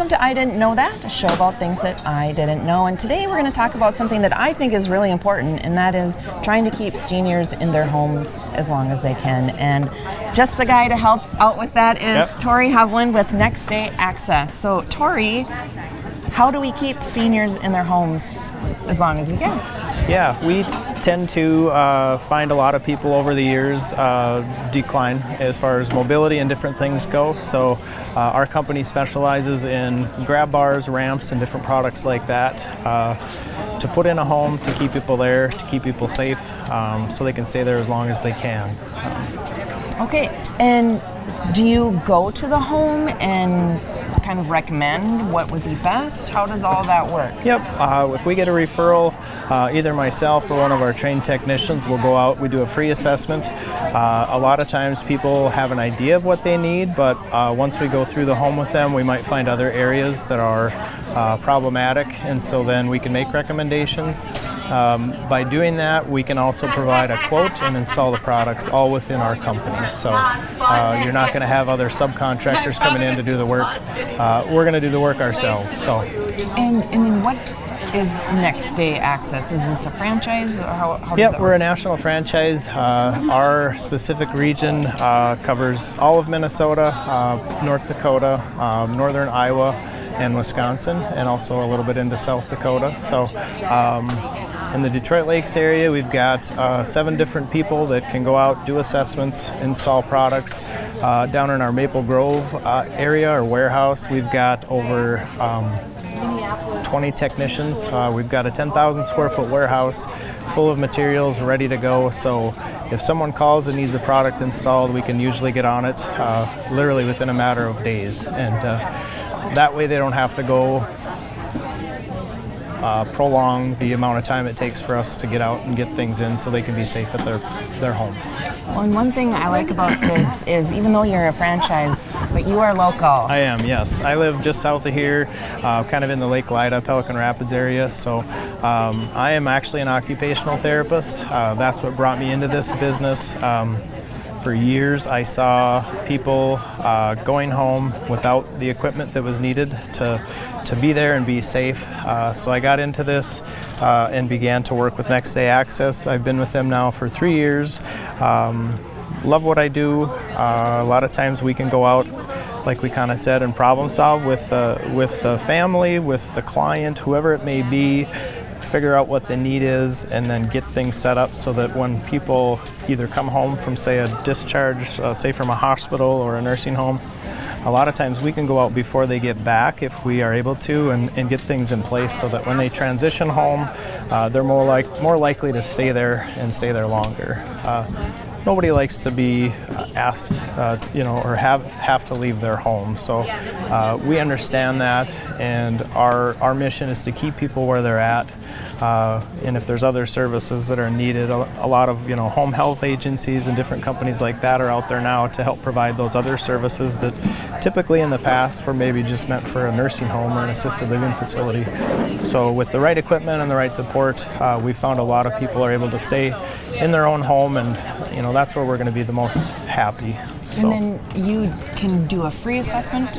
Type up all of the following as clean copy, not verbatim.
welcome to I Didn't Know That, a show about things that I didn't know. And today we're going to talk about something that I think is really important, and that is trying to keep seniors in their homes as long as they can. And just the guy to help out with that is Torrey Hovland with Next Day Access. So Torrey, how do we keep seniors in their homes as long as we can? Yeah, we tend to find a lot of people over the years decline as far as mobility and different things go. So our company specializes in grab bars, ramps, and different products like that to put in a home, to keep people there, to keep people safe, so they can stay there as long as they can. Okay, and do you go to the home and kind of recommend what would be best? How does all that work? Yep, if we get a referral, either myself or one of our trained technicians will go out. We do a free assessment. A lot of times people have an idea of what they need, but once we go through the home with them, we might find other areas that are problematic, and so then we can make recommendations. By doing that, we can also provide a quote and install the products all within our company. So you're not going to have other subcontractors coming in to do the work. We're going to do the work ourselves. So. And then what is Next Day Access? Is this a franchise? Or how does yep, it we're work? a national franchise. Our specific region covers all of Minnesota, North Dakota, northern Iowa, and Wisconsin, and also a little bit into South Dakota. So in the Detroit Lakes area, we've got 7 different people that can go out, do assessments, install products. Down in our Maple Grove area or warehouse, we've got over 20 technicians. We've got a 10,000 square foot warehouse full of materials ready to go. So if someone calls and needs a product installed, we can usually get on it literally within a matter of days. And that way they don't have to go prolong the amount of time it takes for us to get out and get things in so they can be safe at their home. Well, and one thing I like about this is even though you're a franchise, but you are local. I am, yes. I live just south of here, kind of in the Lake Lida, Pelican Rapids area. So I am actually an occupational therapist. That's what brought me into this business. For years, I saw people going home without the equipment that was needed to be there and be safe. So I got into this and began to work with Next Day Access. I've been with them now for 3 years. Love what I do. A lot of times we can go out, like we kind of said, and problem solve with the family, with the client, whoever it may be, figure out what the need is, and then get things set up so that when people either come home from, say, a discharge, say from a hospital or a nursing home, a lot of times we can go out before they get back if we are able to and get things in place so that when they transition home, they're more likely to stay there and stay there longer. Nobody likes to be asked, or have to leave their home. So we understand that, and our mission is to keep people where they're at. And if there's other services that are needed, a lot of home health agencies and different companies like that are out there now to help provide those other services that typically in the past were maybe just meant for a nursing home or an assisted living facility. So with the right equipment and the right support, we found a lot of people are able to stay in their own home, and that's where we're going to be the most happy. So. And then you can do a free assessment?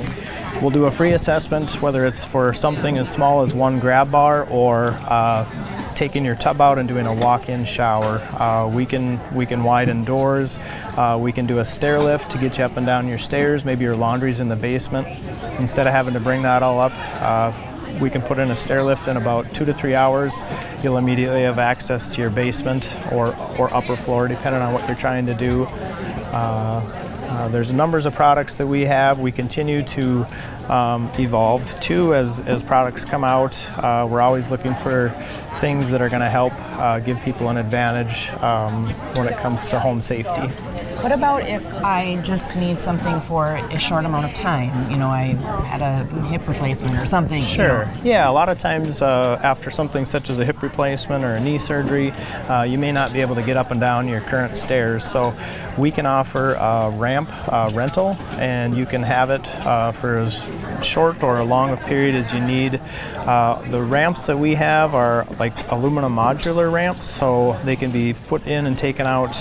We'll do a free assessment, whether it's for something as small as one grab bar or taking your tub out and doing a walk-in shower. We can widen doors. We can do a stair lift to get you up and down your stairs. Maybe your laundry's in the basement. Instead of having to bring that all up, we can put in a stair lift in about 2 to 3 hours. You'll immediately have access to your basement or upper floor, depending on what you're trying to do. There's numbers of products that we have. We continue to evolve too as products come out. We're always looking for things that are going to help give people an advantage when it comes to home safety. What about if I just need something for a short amount of time? I had a hip replacement or something. Sure. Yeah, a lot of times after something such as a hip replacement or a knee surgery, you may not be able to get up and down your current stairs. So we can offer a ramp rental, and you can have it for as short or long a period as you need. The ramps that we have are like aluminum modular ramps, so they can be put in and taken out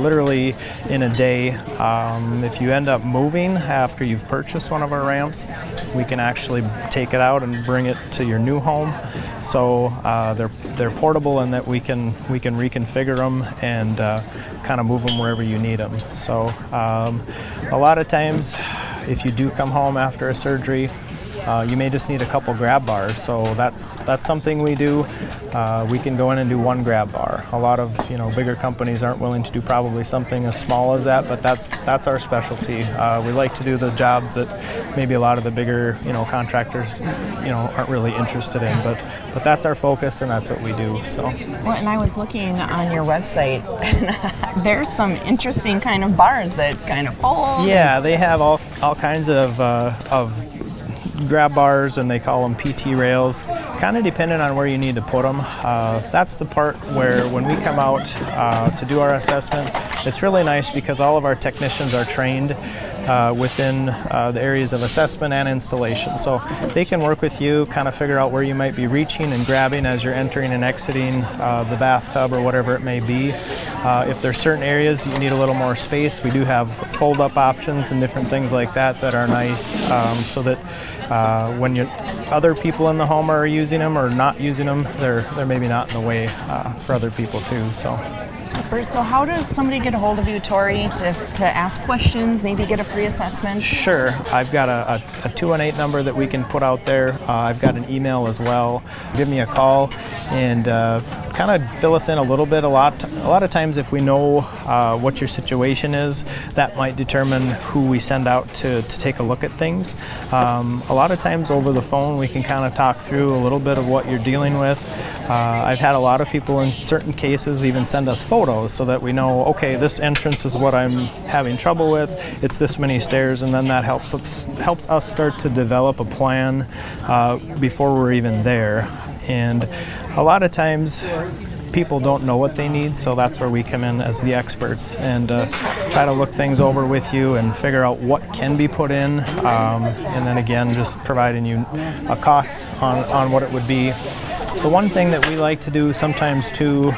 literally in a day. If you end up moving after you've purchased one of our ramps, we can actually take it out and bring it to your new home. So they're portable in that we can reconfigure them and kind of move them wherever you need them. So a lot of times, if you do come home after a surgery, you may just need a couple grab bars. So that's something we do. We can go in and do one grab bar. A lot of bigger companies aren't willing to do probably something as small as that, but that's our specialty. We like to do the jobs that maybe a lot of the bigger contractors aren't really interested in, but that's our focus and that's what we do. So. Well, and I was looking on your website, and there's some interesting kind of bars that kind of fold. Yeah, they have all kinds of grab bars, and they call them PT rails, kind of dependent on where you need to put them. That's the part where when we come out to do our assessment, it's really nice because all of our technicians are trained within the areas of assessment and installation. So they can work with you, kind of figure out where you might be reaching and grabbing as you're entering and exiting the bathtub or whatever it may be. If there's certain areas you need a little more space, we do have fold-up options and different things like that that are nice, so that when other people in the home are using them or not using them, they're maybe not in the way for other people too. So how does somebody get a hold of you, Torrey, to ask questions, maybe get a free assessment? Sure. I've got a 218 number that we can put out there. I've got an email as well. Give me a call and kind of fill us in a little bit. A lot of times if we know what your situation is, that might determine who we send out to take a look at things. A lot of times over the phone we can kind of talk through a little bit of what you're dealing with. I've had a lot of people in certain cases even send us photos so that we know, okay, this entrance is what I'm having trouble with, it's this many stairs, and then that helps us start to develop a plan before we're even there. And a lot of times people don't know what they need, so that's where we come in as the experts and try to look things over with you and figure out what can be put in, and then again just providing you a cost on what it would be. The one thing that we like to do sometimes too,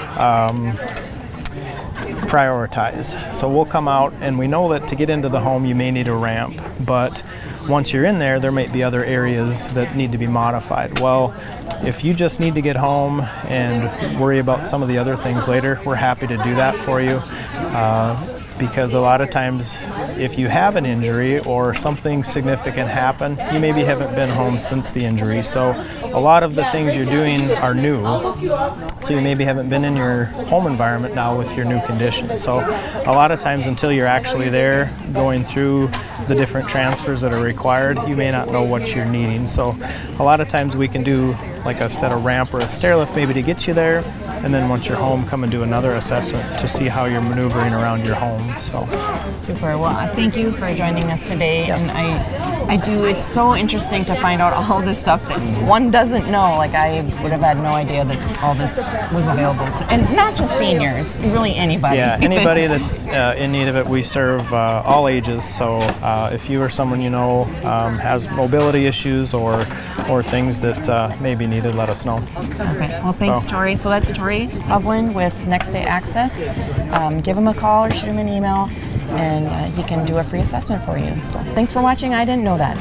prioritize. So we'll come out and we know that to get into the home you may need a ramp, but once you're in there might be other areas that need to be modified. Well, if you just need to get home and worry about some of the other things later, we're happy to do that for you. Because a lot of times if you have an injury or something significant happened, you maybe haven't been home since the injury. So a lot of the things you're doing are new. So you maybe haven't been in your home environment now with your new condition. So a lot of times until you're actually there going through the different transfers that are required, you may not know what you're needing. So a lot of times we can do, like I said, a ramp or a stair lift maybe to get you there, and then once you're home, come and do another assessment to see how you're maneuvering around your home. So super. Well, thank you for joining us today. Yes. And it's so interesting to find out all this stuff that one doesn't know. Like, I would have had no idea that all this was available to, and not just seniors, really anybody. Yeah, anybody that's in need of it. We serve all ages. So if you or someone you know has mobility issues or things that may be needed, let us know. Okay. Well, thanks, Torrey. So that's Torrey Hovland with Next Day Access. Give him a call or shoot him an email, and he can do a free assessment for you. So thanks for watching. I didn't know that.